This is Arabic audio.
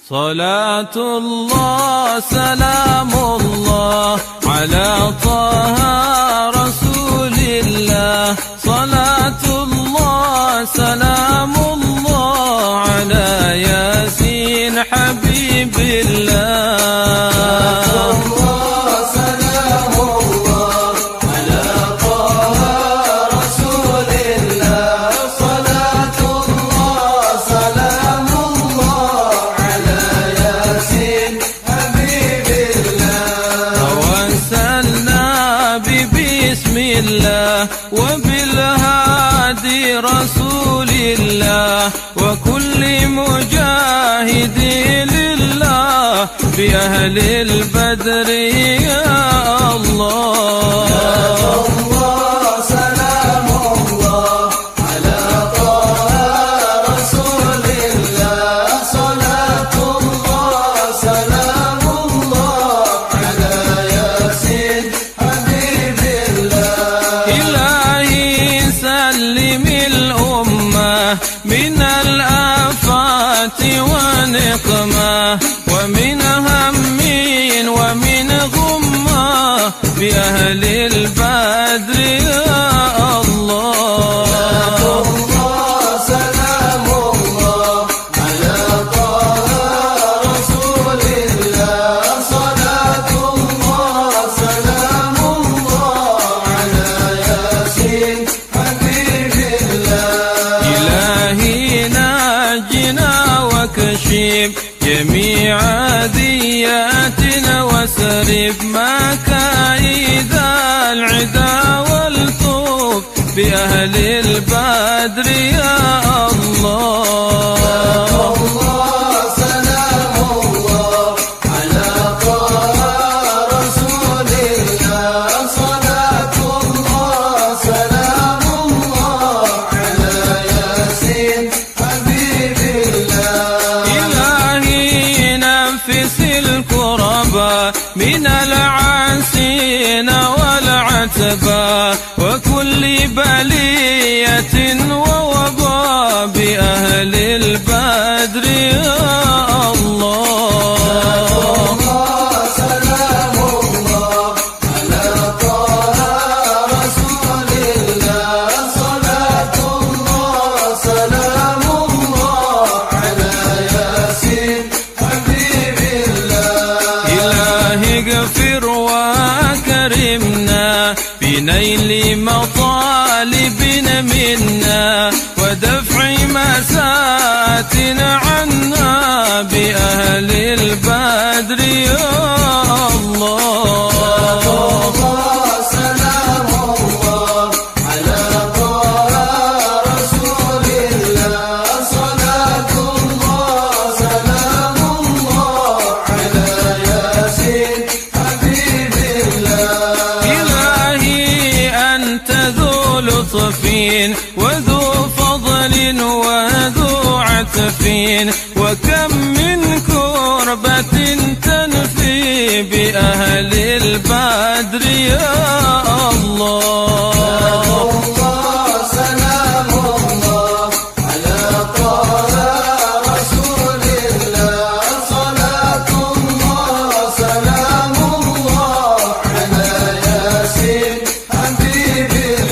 صلاة الله سلام الله على طه رسول الله. صلاة الله سلام الله على ياسين حبيب الله. وبالهادي رسول الله وكل مجاهد لله بأهل البدر يا الله. من الآفات ونقمة ومن هم ومن غمة بأهل البدر يا الله. سلام الله على طه رسول الله. صلاة الله سلام الله على ياسين حبيب الله. واكشف جميع ذياتنا واسرب مكايد العدا والطوف بأهل البدر يا الله. سلام الله على طه رسول الله. صلاة الله سلام الله على ياسين حبيب من العاسين والعتبى وكل بلية ووباء بأهل البدر يا الله. سلام الله على طه رسول الله. صلاة الله سلام الله على ياسين حبيب اغفر وكرمنا بنيل مطالبنا منا ودفع مسات عنا بأهل البدر يا الله. سلام الله على طه رسول الله. صلاة الله سلام الله على ياسين حبيب الله. إلهي أنت ذو لطف وذو فضل وذو عطف وكم